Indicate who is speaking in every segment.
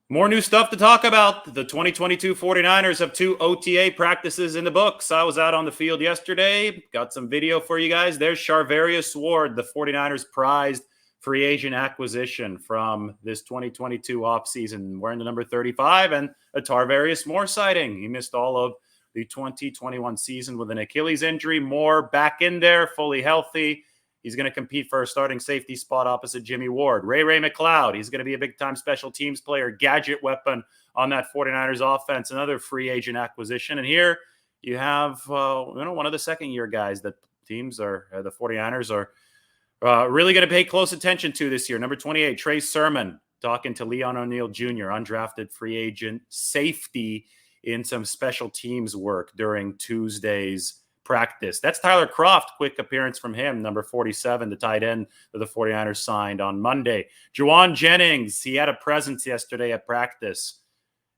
Speaker 1: More new stuff to talk about. The 2022 49ers have 2 OTA practices in the books. I was out on the field yesterday. Got some video for you guys. There's Charvarius Ward, the 49ers prized free agent acquisition from this 2022 offseason, wearing the number 35, and a Tarvarius Moore sighting. He missed all of the 2021 season with an Achilles injury. Moore back in there, fully healthy. He's going to compete for a starting safety spot opposite Jimmie Ward. Ray McLeod, he's going to be a big-time special teams player, gadget weapon on that 49ers offense, another free agent acquisition. And here you have one of the second-year guys that teams are, the 49ers are really going to pay close attention to this year. Number 28, Trey Sermon, talking to Leon O'Neal Jr., undrafted free agent safety in some special teams work during Tuesday's practice. That's Tyler Kroft. Quick appearance from him, number 47, the tight end that the 49ers signed on Monday. Juwan Jennings, he had a presence yesterday at practice.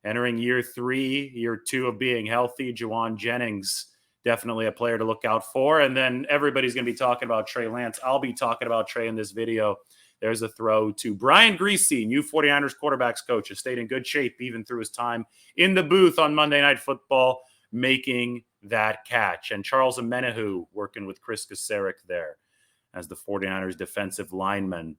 Speaker 1: Entering year 2 of being healthy, Juwan Jennings, definitely a player to look out for. And then everybody's going to be talking about Trey Lance. I'll be talking about Trey in this video. There's a throw to Brian Griese, new 49ers quarterbacks coach, has stayed in good shape even through his time in the booth on Monday Night Football, making that catch. And Charles Omenihu working with Chris Kasarik there as the 49ers defensive lineman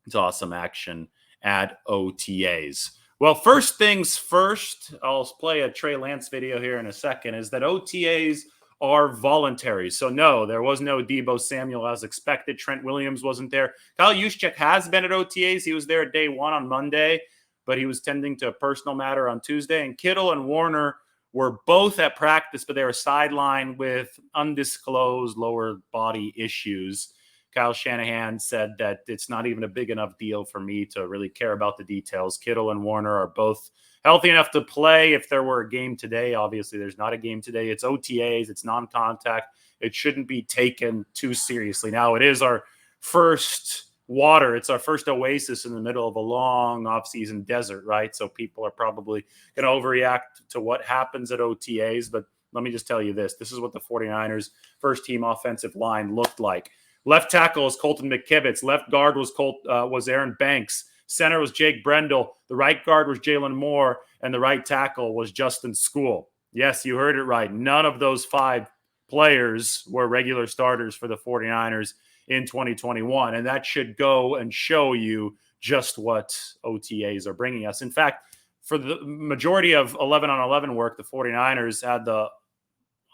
Speaker 1: saw some action at OTAs. Well, first things first, I'll play a Trey Lance video here in a second, is that OTAs are voluntary. So no, there was no Deebo Samuel as expected. Trent Williams wasn't there. Kyle Juszczyk has been at OTAs. He was there at day 1 on Monday, but he was tending to a personal matter on Tuesday. And Kittle and Warner were both at practice, but they were sidelined with undisclosed lower body issues. Kyle Shanahan said that it's not even a big enough deal for me to really care about the details. Kittle and Warner are both healthy enough to play if there were a game today. Obviously, there's not a game today. It's OTAs. It's non-contact. It shouldn't be taken too seriously. Now, it is our first water. It's our first oasis in the middle of a long off-season desert, right? So people are probably going to overreact to what happens at OTAs. But let me just tell you this. This is what the 49ers first-team offensive line looked like. Left tackle was Colton McKivitz. Left guard was Aaron Banks. Center was Jake Brendel. The right guard was Jalen Moore. And the right tackle was Justin Skule. Yes, you heard it right. None of those 5 players were regular starters for the 49ers in 2021. And that should go and show you just what OTAs are bringing us. In fact, for the majority of 11-on-11 work, the 49ers had the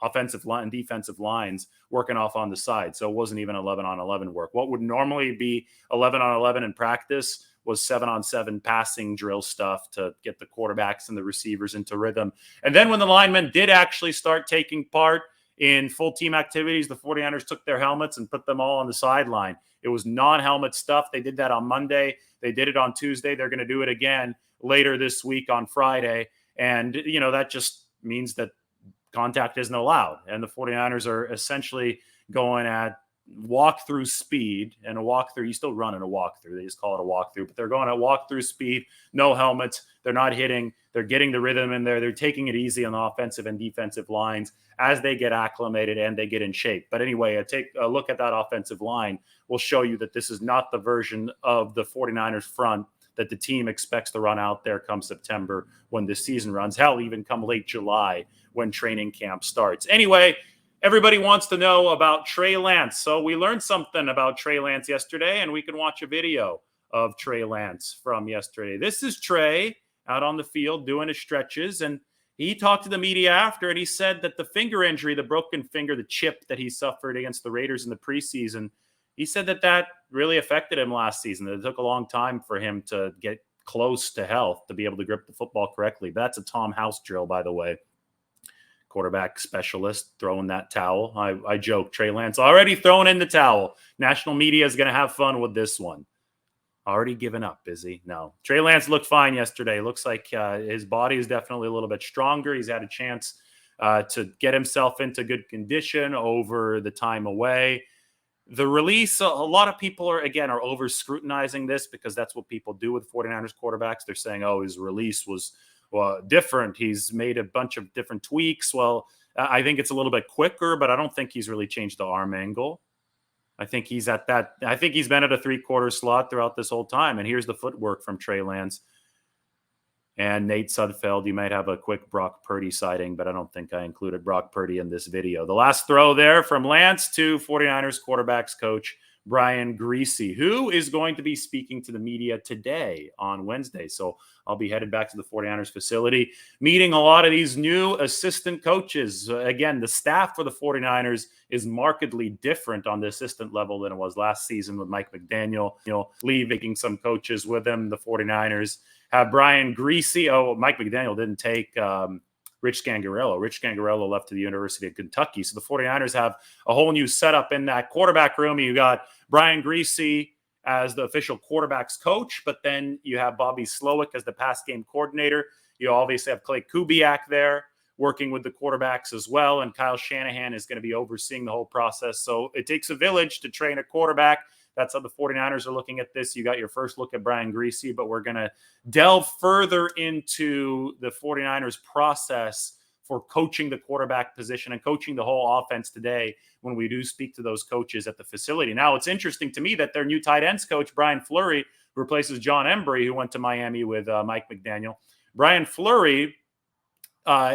Speaker 1: offensive line and defensive lines working off on the side. So it wasn't even 11-on-11 work. What would normally be 11-on-11 in practice was 7-on-7 passing drill stuff to get the quarterbacks and the receivers into rhythm. And then when the linemen did actually start taking part in full team activities, the 49ers took their helmets and put them all on the sideline. It was non-helmet stuff. They did that on Monday. They did it on Tuesday. They're going to do it again later this week on Friday. And, that just means that contact isn't allowed. And the 49ers are essentially going at walkthrough speed. And a walkthrough, you still run in a walkthrough. They just call it a walkthrough. But they're going at walkthrough speed, no helmets. They're not hitting. They're getting the rhythm in there. They're taking it easy on the offensive and defensive lines as they get acclimated and they get in shape. But anyway, take a look at that offensive line. Will show you that this is not the version of the 49ers front that the team expects to run out there come September when the season runs. Hell, even come late July when training camp starts. Anyway, everybody wants to know about Trey Lance. So we learned something about Trey Lance yesterday, and we can watch a video of Trey Lance from yesterday. This is Trey out on the field doing his stretches, and he talked to the media after, and he said that the finger injury, the broken finger, the chip that he suffered against the Raiders in the preseason, he said that really affected him last season. That it took a long time for him to get close to health to be able to grip the football correctly. That's a Tom House drill, by the way. Quarterback specialist throwing that towel. I joke, Trey Lance already throwing in the towel. National media is going to have fun with this one. Already given up, is he? No. Trey Lance looked fine yesterday. Looks like his body is definitely a little bit stronger. He's had a chance to get himself into good condition over the time away. The release, a lot of people are over scrutinizing this because that's what people do with 49ers quarterbacks. They're saying, oh, his release was different. He's made a bunch of different tweaks. Well, I think it's a little bit quicker, but I don't think he's really changed the arm angle. I think he's at that. I think he's been at a 3/4 slot throughout this whole time. And here's the footwork from Trey Lance. And Nate Sudfeld, you might have a quick Brock Purdy sighting, but I don't think I included Brock Purdy in this video. The last throw there from Lance to 49ers quarterbacks coach Brian Griese, who is going to be speaking to the media today on Wednesday. So I'll be headed back to the 49ers facility, meeting a lot of these new assistant coaches. Again, the staff for the 49ers is markedly different on the assistant level than it was last season with Mike McDaniel, leaving some coaches with him. The 49ers have Brian Griese. Oh, Mike McDaniel didn't take Rich Scangarello. Rich Scangarello left to the University of Kentucky. So the 49ers have a whole new setup in that quarterback room. You got Brian Griese as the official quarterbacks coach, but then you have Bobby Slowick as the pass game coordinator. You obviously have Clay Kubiak there working with the quarterbacks as well, and Kyle Shanahan is going to be overseeing the whole process. So it takes a village to train a quarterback. That's how the 49ers are looking at this. You got your first look at Brian Griese, but we're going to delve further into the 49ers process for coaching the quarterback position and coaching the whole offense today when we do speak to those coaches at the facility. Now, it's interesting to me that their new tight ends coach, Brian Fleury, replaces John Embry, who went to Miami with Mike McDaniel. Brian Fleury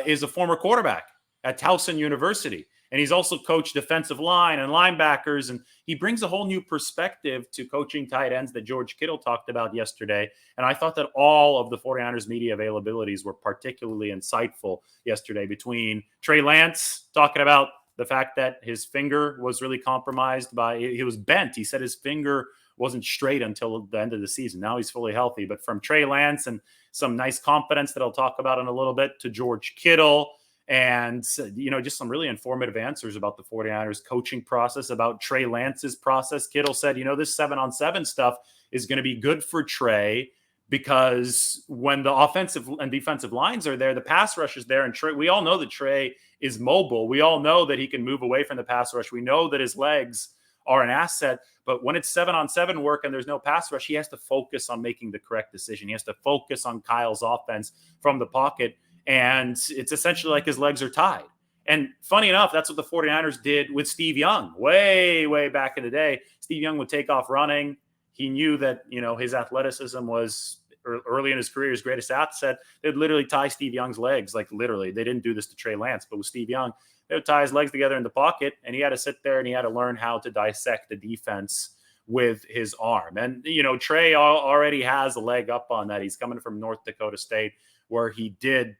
Speaker 1: is a former quarterback at Towson University. And he's also coached defensive line and linebackers. And he brings a whole new perspective to coaching tight ends that George Kittle talked about yesterday. And I thought that all of the 49ers media availabilities were particularly insightful yesterday, between Trey Lance talking about the fact that his finger was really compromised he was bent. He said his finger wasn't straight until the end of the season. Now he's fully healthy. But from Trey Lance and some nice confidence that I'll talk about in a little bit, to George Kittle, and, just some really informative answers about the 49ers coaching process, about Trey Lance's process. Kittle said, this 7-on-7 stuff is going to be good for Trey, because when the offensive and defensive lines are there, the pass rush is there. And Trey, we all know that Trey is mobile. We all know that he can move away from the pass rush. We know that his legs are an asset. But when it's 7-on-7 work and there's no pass rush, he has to focus on making the correct decision. He has to focus on Kyle's offense from the pocket. And it's essentially like his legs are tied. And funny enough, that's what the 49ers did with Steve Young way, way back in the day. Steve Young would take off running. He knew that, his athleticism was early in his career his greatest asset. They'd literally tie Steve Young's legs, like literally. They didn't do this to Trey Lance, but with Steve Young, they would tie his legs together in the pocket, and he had to sit there and he had to learn how to dissect the defense with his arm. And, Trey already has a leg up on that. He's coming from North Dakota State, where he did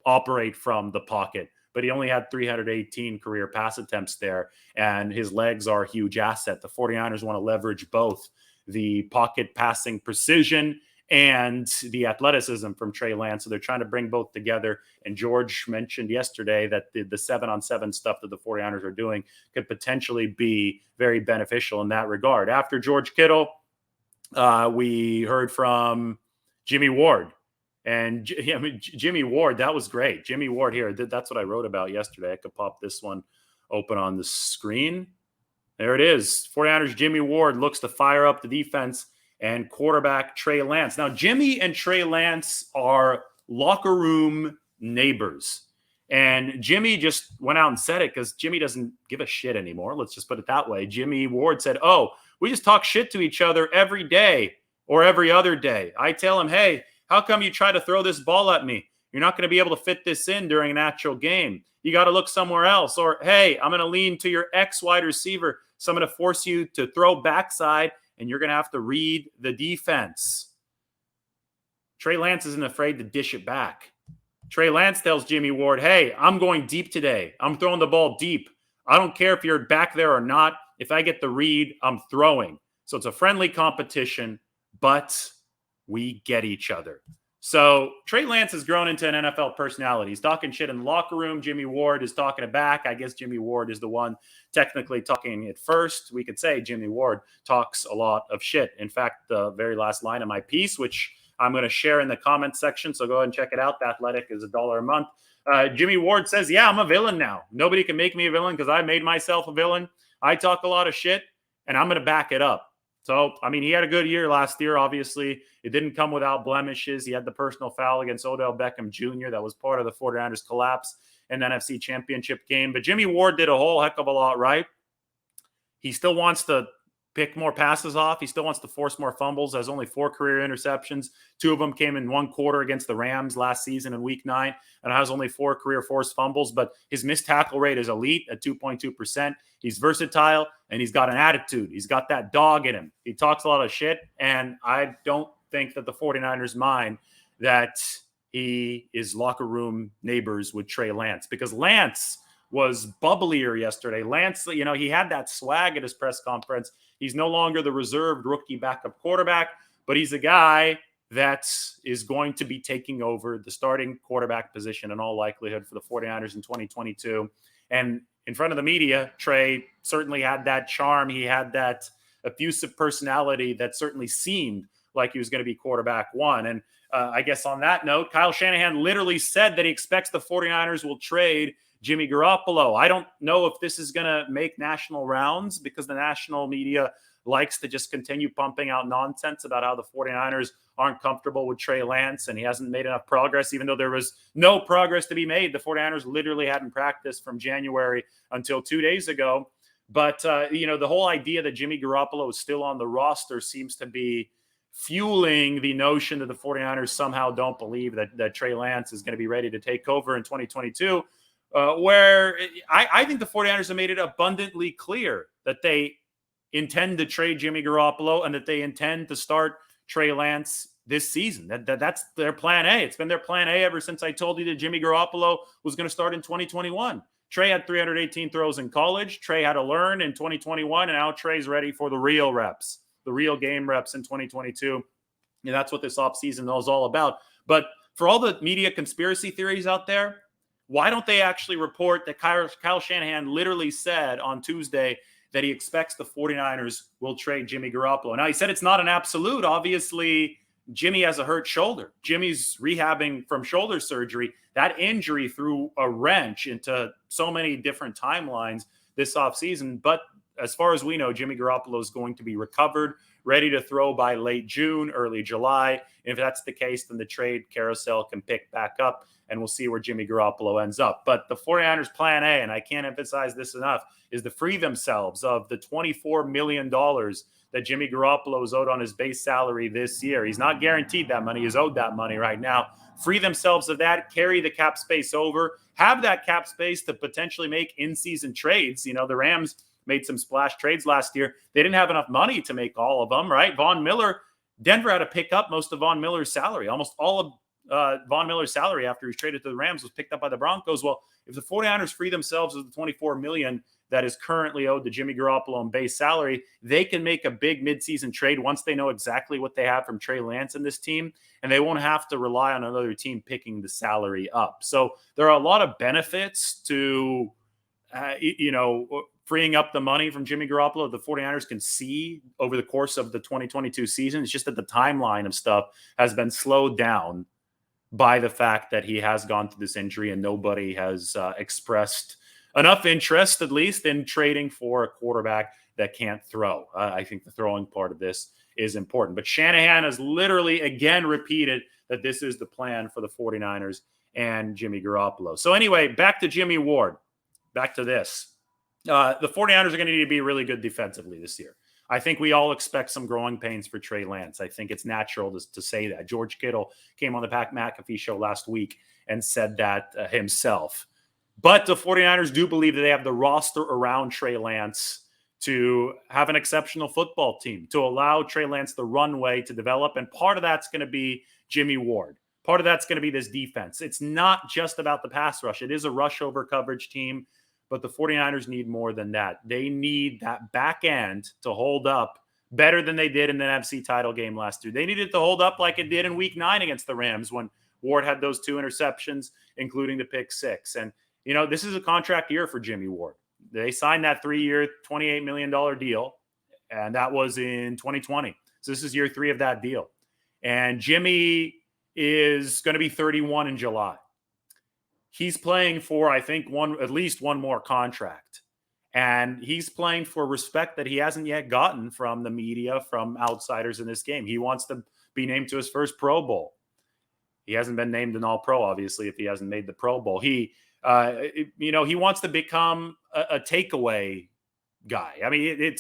Speaker 1: operate from the pocket, but he only had 318 career pass attempts there, and his legs are a huge asset. The 49ers want to leverage both the pocket passing precision and the athleticism from Trey Lance. So they're trying to bring both together. And George mentioned yesterday that the 7-on-7 stuff that the 49ers are doing could potentially be very beneficial in that regard. After George Kittle, we heard from Jimmie Ward. And Jimmie Ward, that was great. Jimmie Ward here, that's what I wrote about yesterday. I could pop this one open on the screen. There it is. 49ers Jimmie Ward looks to fire up the defense and quarterback Trey Lance. Now, Jimmie and Trey Lance are locker room neighbors. And Jimmie just went out and said it because Jimmie doesn't give a shit anymore. Let's just put it that way. Jimmie Ward said, we just talk shit to each other every day or every other day. I tell him, hey, how come you try to throw this ball at me? You're not going to be able to fit this in during an actual game. You got to look somewhere else. Or, hey, I'm going to lean to your X wide receiver. So I'm going to force you to throw backside, and you're going to have to read the defense. Trey Lance isn't afraid to dish it back. Trey Lance tells Jimmie Ward, hey, I'm going deep today. I'm throwing the ball deep. I don't care if you're back there or not. If I get the read, I'm throwing. So it's a friendly competition, but we get each other. So Trey Lance has grown into an NFL personality. He's talking shit in the locker room. Jimmie Ward is talking it back. I guess Jimmie Ward is the one technically talking it first. We could say Jimmie Ward talks a lot of shit. In fact, the very last line of my piece, which I'm going to share in the comments section, so go ahead and check it out. The Athletic is $1 a month. Jimmie Ward says, yeah, I'm a villain now. Nobody can make me a villain because I made myself a villain. I talk a lot of shit, and I'm going to back it up. So, he had a good year last year, obviously. It didn't come without blemishes. He had the personal foul against Odell Beckham Jr. That was part of the 49ers collapse in the NFC Championship game. But Jimmie Ward did a whole heck of a lot right. He still wants to pick more passes off. He still wants to force more fumbles, has only 4 career interceptions. 2 of them came in 1 quarter against the Rams last season in week 9, and has only 4 career forced fumbles. But his missed tackle rate is elite at 2.2%. He's versatile, and he's got an attitude. He's got that dog in him. He talks a lot of shit, and I don't think that the 49ers mind that he is locker room neighbors with Trey Lance, because Lance was bubblier yesterday. Lance, he had that swag at his press conference. He's no longer the reserved rookie backup quarterback, but he's a guy that is going to be taking over the starting quarterback position in all likelihood for the 49ers in 2022. And in front of the media, Trey certainly had that charm. He had that effusive personality that certainly seemed like he was going to be quarterback 1. And I guess on that note, Kyle Shanahan literally said that he expects the 49ers will trade Jimmie Garoppolo. I don't know if this is going to make national rounds, because the national media likes to just continue pumping out nonsense about how the 49ers aren't comfortable with Trey Lance and he hasn't made enough progress, even though there was no progress to be made. The 49ers literally hadn't practiced from January until 2 days ago. But, the whole idea that Jimmie Garoppolo is still on the roster seems to be fueling the notion that the 49ers somehow don't believe that Trey Lance is going to be ready to take over in 2022. Where I think the 49ers have made it abundantly clear that they intend to trade Jimmie Garoppolo and that they intend to start Trey Lance this season. That's their plan A. It's been their plan A ever since I told you that Jimmie Garoppolo was going to start in 2021. Trey had 318 throws in college. Trey had to learn in 2021, and now Trey's ready for the real reps, the real game reps in 2022. And that's what this offseason is all about. But for all the media conspiracy theories out there, why don't they actually report that Kyle Shanahan literally said on Tuesday that he expects the 49ers will trade Jimmie Garoppolo? Now, he said it's not an absolute. Obviously, Jimmie has a hurt shoulder. Jimmie's rehabbing from shoulder surgery. That injury threw a wrench into so many different timelines this offseason. But as far as we know, Jimmie Garoppolo is going to be recovered, ready to throw by late June, early July. And if that's the case, then the trade carousel can pick back up, and we'll see where Jimmie Garoppolo ends up. But the 49ers plan A, and I can't emphasize this enough, is to free themselves of the $24 million that Jimmie Garoppolo is owed on his base salary this year. He's not guaranteed that money. He's owed that money right now. Free themselves of that, carry the cap space over, have that cap space to potentially make in-season trades. The Rams made some splash trades last year. They didn't have enough money to make all of them, right? Von Miller, Denver had to pick up most of Von Miller's salary. Almost all of Von Miller's salary after he was traded to the Rams was picked up by the Broncos. Well, if the 49ers free themselves of the $24 million that is currently owed to Jimmie Garoppolo on base salary, they can make a big midseason trade once they know exactly what they have from Trey Lance in this team, and they won't have to rely on another team picking the salary up. So there are a lot of benefits to, freeing up the money from Jimmie Garoppolo the 49ers can see over the course of the 2022 season. It's just that the timeline of stuff has been slowed down by the fact that he has gone through this injury and nobody has expressed enough interest, at least, in trading for a quarterback that can't throw. I think the throwing part of this is important. But Shanahan has literally again repeated that this is the plan for the 49ers and Jimmie Garoppolo. So anyway, back to Jimmy Ward. Back to this. The 49ers are going to need to be really good defensively this year. I think we all expect some growing pains for Trey Lance. I think it's natural to say that. George Kittle came on the Pat McAfee show last week and said that himself. But the 49ers do believe that they have the roster around Trey Lance to have an exceptional football team, to allow Trey Lance the runway to develop. And part of that's going to be Jimmy Ward. Part of that's going to be this defense. It's not just about the pass rush. It is a rush over coverage team. But the 49ers need more than that. They need that back end to hold up better than they did in the NFC title game last year. They needed to hold up like it did in week 9 against the Rams when Ward had those 2 interceptions, including the pick 6. And, this is a contract year for Jimmy Ward. They signed that 3-year, $28 million deal, and that was in 2020. So this is year 3 of that deal. And Jimmy is going to be 31 in July. He's playing for, I think, at least one more contract. And he's playing for respect that he hasn't yet gotten from the media, from outsiders in this game. He wants to be named to his first Pro Bowl. He hasn't been named an All-Pro, obviously, if he hasn't made the Pro Bowl. He wants to become a takeaway guy. I mean,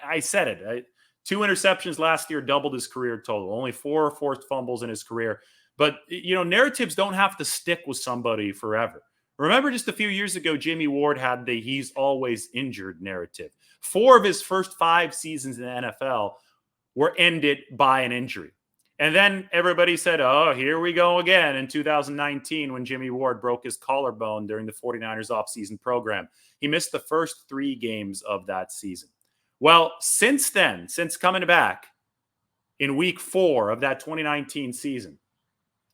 Speaker 1: I said it. 2 interceptions last year doubled his career total. Only 4 forced fumbles in his career. But, narratives don't have to stick with somebody forever. Remember just a few years ago, Jimmie Ward had the he's always injured narrative. 4 of his first 5 seasons in the NFL were ended by an injury. And then everybody said, oh, here we go again in 2019 when Jimmie Ward broke his collarbone during the 49ers offseason program. He missed the first 3 games of that season. Well, since then, since coming back in week 4 of that 2019 season,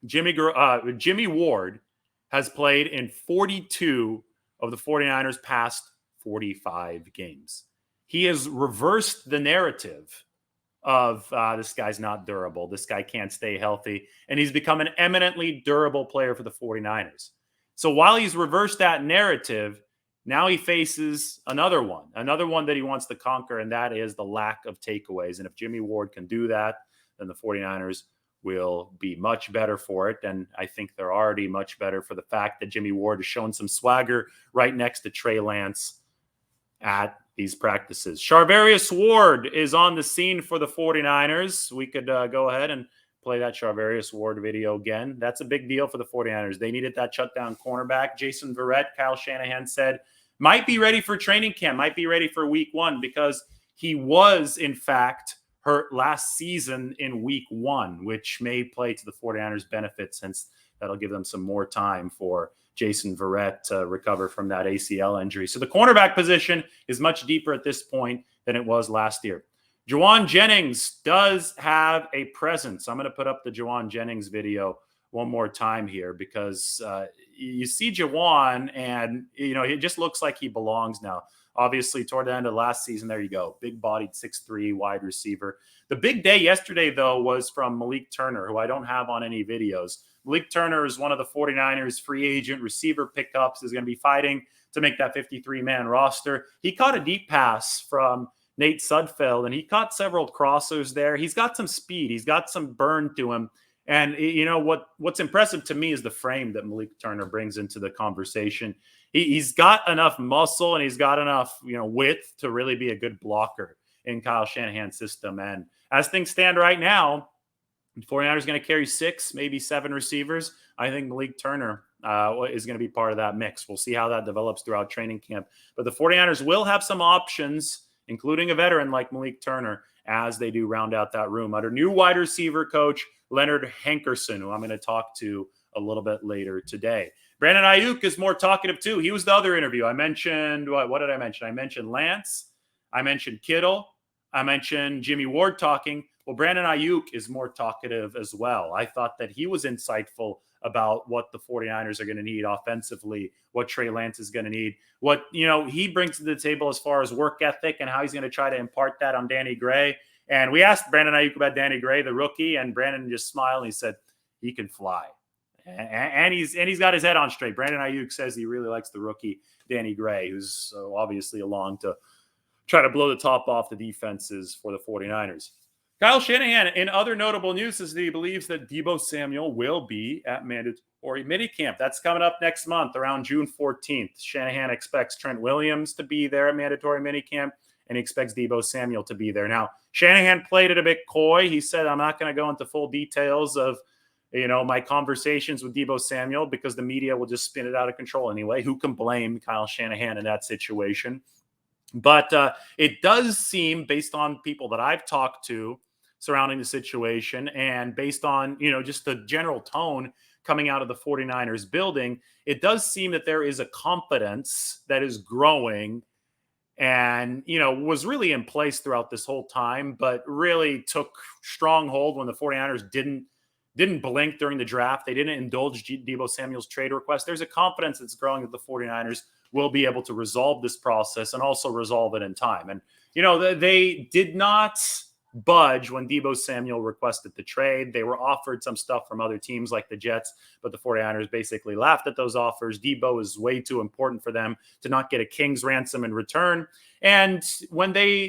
Speaker 1: Jimmie Ward has played in 42 of the 49ers' past 45 games. He has reversed the narrative of this guy's not durable. This guy can't stay healthy. And he's become an eminently durable player for the 49ers. So while he's reversed that narrative, now he faces another one that he wants to conquer, and that is the lack of takeaways. And if Jimmie Ward can do that, then the 49ers will be much better for it. And I think they're already much better for the fact that Jimmie Ward has shown some swagger right next to Trey Lance at these practices. Charvarius Ward is on the scene for the 49ers. We could go ahead and play that Charvarius Ward video again. That's a big deal for the 49ers. They needed that shutdown cornerback. Jason Verrett, Kyle Shanahan said, might be ready for training camp, might be ready for week 1 because he was, in fact, hurt last season in week 1, which may play to the 49ers' benefit since that'll give them some more time for Jason Verrett to recover from that ACL injury. So the cornerback position is much deeper at this point than it was last year. Jauan Jennings does have a presence. I'm going to put up the Jauan Jennings video one more time here because you see Jauan and, it just looks like he belongs now. Obviously, toward the end of last season, there you go. Big-bodied 6'3", wide receiver. The big day yesterday, though, was from Malik Turner, who I don't have on any videos. Malik Turner is one of the 49ers free agent receiver pickups, is going to be fighting to make that 53-man roster. He caught a deep pass from Nate Sudfeld, and he caught several crossers there. He's got some speed. He's got some burn to him. And, what's impressive to me is the frame that Malik Turner brings into the conversation. He's got enough muscle and he's got enough, width to really be a good blocker in Kyle Shanahan's system. And as things stand right now, the 49ers are going to carry 6, maybe 7 receivers. I think Malik Turner is going to be part of that mix. We'll see how that develops throughout training camp. But the 49ers will have some options, including a veteran like Malik Turner, as they do round out that room under new wide receiver coach Leonard Hankerson, who I'm going to talk to a little bit later today. Brandon Ayuk is more talkative too. He was the other interview. I mentioned, what did I mention? I mentioned Lance. I mentioned Kittle. I mentioned Jimmie Ward talking. Well, Brandon Ayuk is more talkative as well. I thought that he was insightful about what the 49ers are going to need offensively, what Trey Lance is going to need, what, he brings to the table as far as work ethic and how he's going to try to impart that on Danny Gray. And we asked Brandon Ayuk about Danny Gray, the rookie, and Brandon just smiled and he said, he can fly. And he's got his head on straight. Brandon Ayuk says he really likes the rookie, Danny Gray, who's obviously along to try to blow the top off the defenses for the 49ers. Kyle Shanahan, in other notable news, is that he believes that Deebo Samuel will be at mandatory minicamp. That's coming up next month, around June 14th. Shanahan expects Trent Williams to be there at mandatory minicamp, and he expects Deebo Samuel to be there. Now, Shanahan played it a bit coy. He said, I'm not going to go into full details of my conversations with Deebo Samuel because the media will just spin it out of control anyway. Who can blame Kyle Shanahan in that situation? But it does seem, based on people that I've talked to surrounding the situation and based on, just the general tone coming out of the 49ers building, it does seem that there is a confidence that is growing and, was really in place throughout this whole time, but really took strong hold when the 49ers didn't blink during the draft. They didn't indulge Deebo Samuel's trade request. There's a confidence that's growing that the 49ers will be able to resolve this process and also resolve it in time. And, they did not budge when Deebo Samuel requested the trade. They were offered some stuff from other teams like the Jets, but the 49ers basically laughed at those offers. Deebo is way too important for them to not get a king's ransom in return. And when they,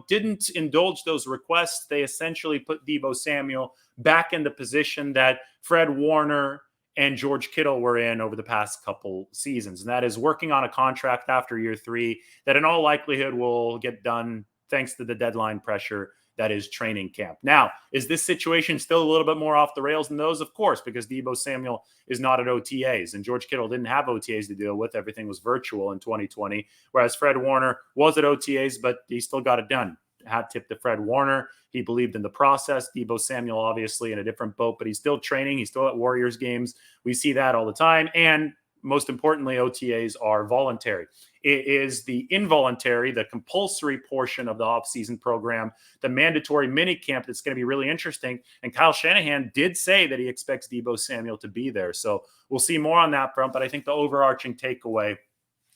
Speaker 1: didn't indulge those requests, they essentially put Deebo Samuel back in the position that Fred Warner and George Kittle were in over the past couple seasons. And that is working on a contract after year 3 that in all likelihood will get done thanks to the deadline pressure that is training camp. Now, is this situation still a little bit more off the rails than those? Of course, because Deebo Samuel is not at OTAs, and George Kittle didn't have OTAs to deal with. Everything was virtual in 2020, whereas Fred Warner was at OTAs, but he still got it done. Hat tip to Fred Warner. He believed in the process. Deebo Samuel, obviously, in a different boat, but he's still training. He's still at Warriors games. We see that all the time. And most importantly, OTAs are voluntary. It is the involuntary, the compulsory portion of the offseason program, the mandatory mini camp that's going to be really interesting. And Kyle Shanahan did say that he expects Deebo Samuel to be there. So we'll see more on that front. But I think the overarching takeaway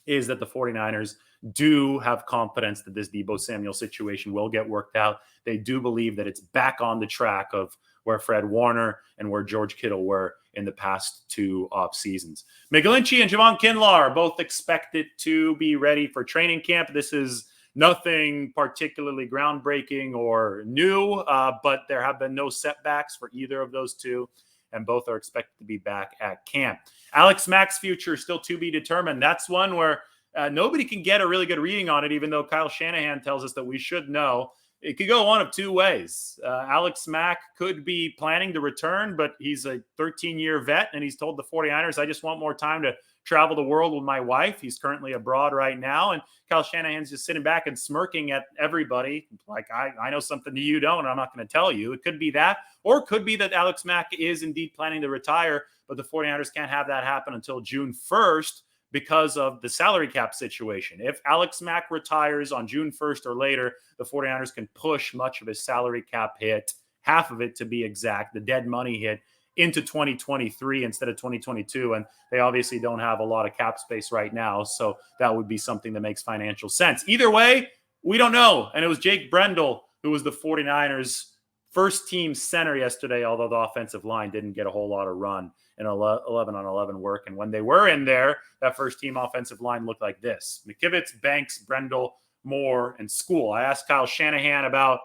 Speaker 1: is that the 49ers do have confidence that this Deebo Samuel situation will get worked out. They do believe that it's back on the track of where Fred Warner and where George Kittle were in the past 2 off seasons. McGlinchey and Javon Kinlaw are both expected to be ready for training camp. This is nothing particularly groundbreaking or new, but there have been no setbacks for either of those two, and both are expected to be back at camp. Alex Mack's future is still to be determined. That's one where nobody can get a really good reading on it, even though Kyle Shanahan tells us that we should know. It could go one of 2 ways. Alex Mack could be planning to return, but he's a 13-year vet, and he's told the 49ers, I just want more time to travel the world with my wife. He's currently abroad right now, and Kyle Shanahan's just sitting back and smirking at everybody like, I know something that you don't, and I'm not going to tell you. It could be that, or it could be that Alex Mack is indeed planning to retire, but the 49ers can't have that happen until June 1st, because of the salary cap situation. If Alex Mack retires on June 1st or later, the 49ers can push much of his salary cap hit, half of it to be exact, the dead money hit, into 2023 instead of 2022. And they obviously don't have a lot of cap space right now. So that would be something that makes financial sense. Either way, we don't know. And it was Jake Brendel who was the 49ers' first team center yesterday, although the offensive line didn't get a whole lot of run in 11-on-11 work. And when they were in there, that first team offensive line looked like this: McKivitz, Banks, Brendel, Moore, and School. I asked Kyle Shanahan about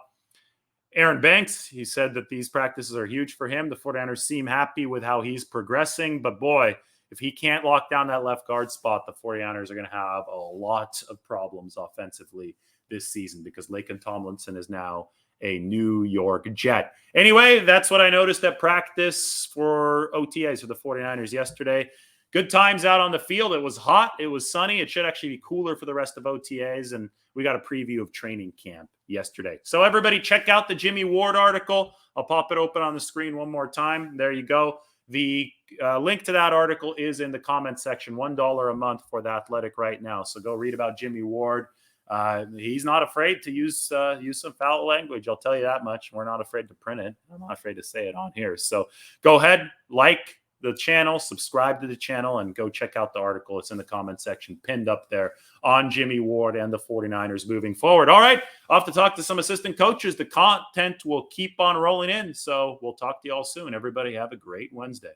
Speaker 1: Aaron Banks. He said that these practices are huge for him. The 49ers seem happy with how he's progressing, but boy, if he can't lock down that left guard spot, the 49ers are going to have a lot of problems offensively this season, because Laken Tomlinson is now a New York Jet. Anyway, that's what I noticed at practice for OTAs for the 49ers yesterday. Good times out on the field. It was hot. It was sunny. It should actually be cooler for the rest of OTAs. And we got a preview of training camp yesterday. So everybody check out the Jimmie Ward article. I'll pop it open on the screen one more time. There you go. The link to that article is in the comments section. $1 a month for The Athletic right now. So go read about Jimmie Ward. He's not afraid to use some foul language. I'll tell you that much. We're not afraid to print it. I'm not afraid to say it on here. So go ahead, like the channel, subscribe to the channel, and go check out the article. It's in the comment section, pinned up there on Jimmie Ward and the 49ers moving forward. All right, off to talk to some assistant coaches. The content will keep on rolling in. So we'll talk to you all soon. Everybody have a great Wednesday.